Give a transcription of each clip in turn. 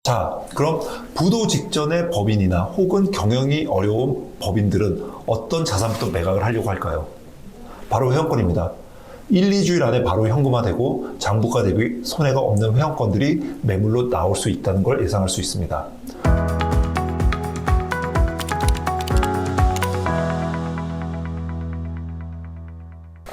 자, 그럼 부도 직전의 법인이나 혹은 경영이 어려운 법인들은 어떤 자산부터 매각을 하려고 할까요? 바로 회원권입니다. 1, 2주일 안에 바로 현금화되고 장부가 대비 손해가 없는 회원권들이 매물로 나올 수 있다는 걸 예상할 수 있습니다.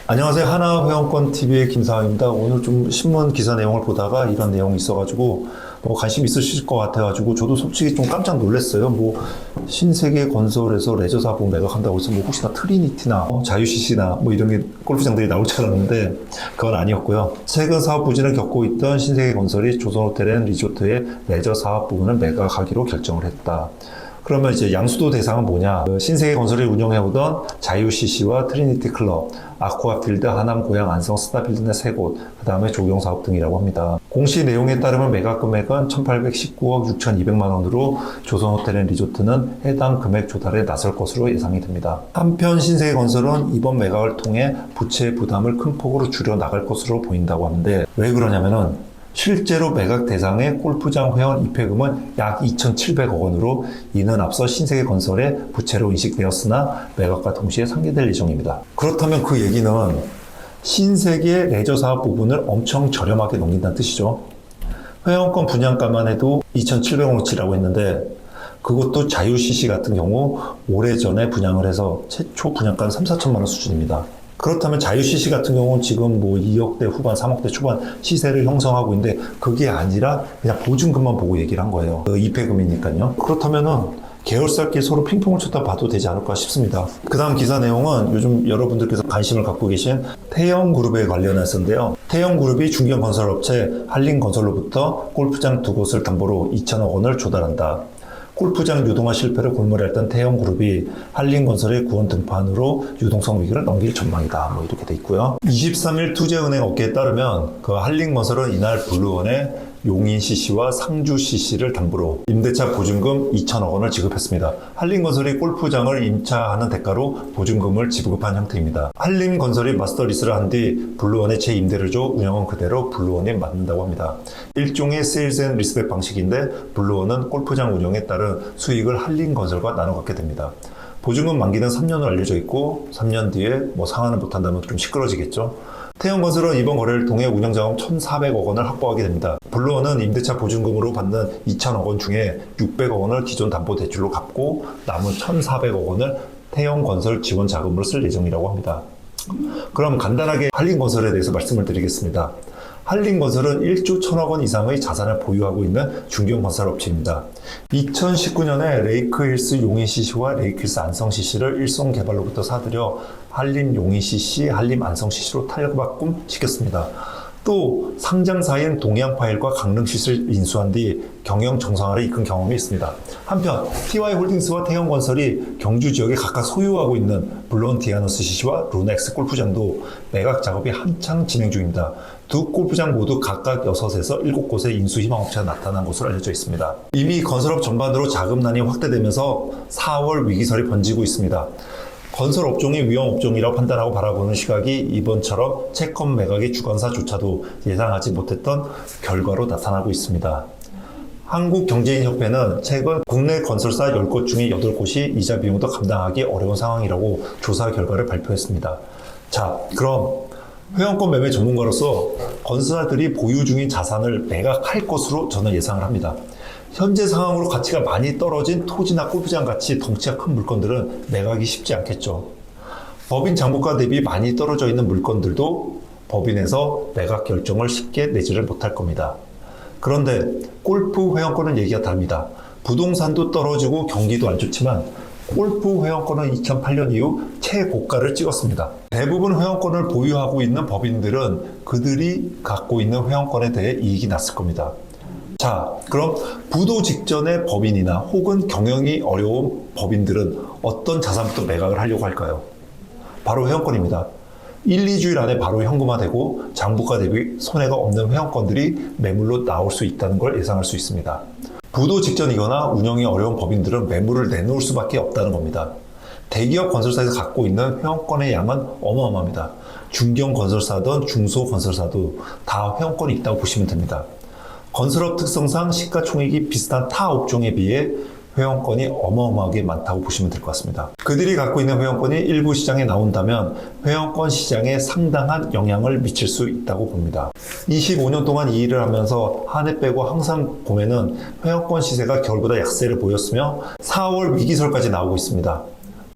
안녕하세요. 하나회원권TV의 김상환입니다. 오늘 좀 신문 기사 내용을 보다가 이런 내용이 있어가지고 관심 있으실 것 같아가지고 저도 솔직히 좀 깜짝 놀랐어요. 신세계건설에서 레저 사업 매각한다고 해서 혹시나 트리니티나 자유CC나 이런 게 골프장들이 나올 줄 알았는데 그건 아니었고요. 최근 사업 부진을 겪고 있던 신세계건설이 조선호텔앤리조트의 레저 사업 부분을 매각하기로 결정을 했다. 그러면 이제 양수도 대상은 뭐냐? 신세계건설이 운영해오던 자유CC와 트리니티 클럽, 아쿠아필드, 하남, 고양, 안성, 스타필드 내 3곳, 그 다음에 조경사업 등이라고 합니다. 공시 내용에 따르면 매각 금액은 1,819억 6,200만 원으로 조선호텔앤리조트는 해당 금액 조달에 나설 것으로 예상이 됩니다. 한편 신세계건설은 이번 매각을 통해 부채 부담을 큰 폭으로 줄여 나갈 것으로 보인다고 하는데 왜 그러냐면은 실제로 매각 대상의 골프장 회원 입회금은 약 2,700억 원으로 이는 앞서 신세계건설의 부채로 인식되었으나 매각과 동시에 상계될 예정입니다. 그렇다면 그 얘기는 신세계 레저 사업 부분을 엄청 저렴하게 넘긴다는 뜻이죠. 회원권 분양가만 해도 2,700억어치라고 했는데 그것도 자유CC 같은 경우 오래전에 분양을 해서 최초 분양가는 3, 4천만 원 수준입니다. 그렇다면 자유CC 같은 경우는 지금 2억대 후반, 3억대 초반 시세를 형성하고 있는데 그게 아니라 그냥 보증금만 보고 얘기를 한 거예요. 입회금이니까요. 그렇다면은 계열사끼리 서로 핑퐁을 쳤다 봐도 되지 않을까 싶습니다. 그 다음 기사 내용은 요즘 여러분들께서 관심을 갖고 계신 태영그룹에 관련해서인데요. 태영그룹이 중견건설업체 한림건설로부터 골프장 2곳을 담보로 2천억 원을 조달한다. 골프장 유동화 실패를 골머리했던 태영그룹이 한림건설의 구원 등판으로 유동성 위기를 넘길 전망이다. 이렇게 돼 있고요. 23일 투자은행 업계에 따르면 그 한림건설은 이날 블루원에 용인CC와 상주CC를 담보로 임대차 보증금 2천억 원을 지급했습니다. 한림건설이 골프장을 임차하는 대가로 보증금을 지급한 형태입니다. 한림건설이 마스터리스를 한 뒤 블루원에 재임대를 줘 운영은 그대로 블루원에 맡는다고 합니다. 일종의 세일즈 앤 리스펙 방식인데 블루원은 골프장 운영에 따른 수익을 한림건설과 나눠 갖게 됩니다. 보증금 만기는 3년으로 알려져 있고 3년 뒤에 상환을 못한다면 좀 시끄러지겠죠. 태영건설은 이번 거래를 통해 운영자금 1,400억 원을 확보하게 됩니다. 블루원은 임대차 보증금으로 받는 2천억 원 중에 600억 원을 기존 담보대출로 갚고 남은 1,400억 원을 태영건설 지원 자금으로 쓸 예정이라고 합니다. 그럼 간단하게 한림건설에 대해서 말씀을 드리겠습니다. 한림건설은 1조 1,000억 원 이상의 자산을 보유하고 있는 중견건설업체입니다. 2019년에 레이크힐스 용인CC와 레이크힐스 안성CC를 일송개발로부터 사들여 한림 용인CC, 한림 안성CC로 탈바꿈 시켰습니다. 또 상장사인 동양파일과 강릉CC를 인수한 뒤 경영 정상화를 이끈 경험이 있습니다. 한편 TY홀딩스와 태영건설이 경주 지역에 각각 소유하고 있는 블루원 디아노스CC와 루넥스 골프장도 매각 작업이 한창 진행 중입니다. 두 골프장 모두 각각 6에서 7곳의 인수 희망업체가 나타난 것으로 알려져 있습니다. 이미 건설업 전반으로 자금난이 확대되면서 4월 위기설이 번지고 있습니다. 건설업종이 위험업종이라고 판단하고 바라보는 시각이 이번처럼 채권 매각의 주관사조차도 예상하지 못했던 결과로 나타나고 있습니다. 한국경제인협회는 최근 국내 건설사 10곳 중에 8곳이 이자 비용도 감당하기 어려운 상황이라고 조사 결과를 발표했습니다. 자, 그럼 회원권 매매 전문가로서 건설사들이 보유 중인 자산을 매각할 것으로 저는 예상을 합니다. 현재 상황으로 가치가 많이 떨어진 토지나 골프장 같이 덩치가 큰 물건들은 매각이 쉽지 않겠죠. 법인 장부가 대비 많이 떨어져 있는 물건들도 법인에서 매각 결정을 쉽게 내지를 못할 겁니다. 그런데 골프 회원권은 얘기가 다릅니다. 부동산도 떨어지고 경기도 안 좋지만 골프 회원권은 2008년 이후 최고가를 찍었습니다. 대부분 회원권을 보유하고 있는 법인들은 그들이 갖고 있는 회원권에 대해 이익이 났을 겁니다. 자, 그럼 부도 직전의 법인이나 혹은 경영이 어려운 법인들은 어떤 자산부터 매각을 하려고 할까요? 바로 회원권입니다. 1, 2주일 안에 바로 현금화되고 장부가 대비 손해가 없는 회원권들이 매물로 나올 수 있다는 걸 예상할 수 있습니다. 부도 직전이거나 운영이 어려운 법인들은 매물을 내놓을 수밖에 없다는 겁니다. 대기업 건설사에서 갖고 있는 회원권의 양은 어마어마합니다. 중견 건설사든 중소 건설사도 다 회원권이 있다고 보시면 됩니다. 건설업 특성상 시가총액이 비슷한 타 업종에 비해 회원권이 어마어마하게 많다고 보시면 될 것 같습니다. 그들이 갖고 있는 회원권이 일부 시장에 나온다면 회원권 시장에 상당한 영향을 미칠 수 있다고 봅니다. 25년 동안 이 일을 하면서 한 해 빼고 항상 보면은 회원권 시세가 겨울보다 약세를 보였으며 4월 위기설까지 나오고 있습니다.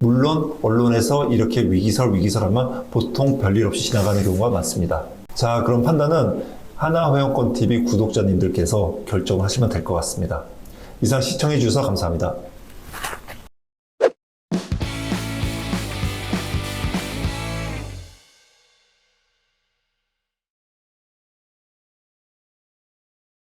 물론 언론에서 이렇게 위기설하면 보통 별일 없이 지나가는 경우가 많습니다. 자, 그럼 판단은 하나회원권TV 구독자님들께서 결정을 하시면 될 것 같습니다. 이상 시청해 주셔서 감사합니다.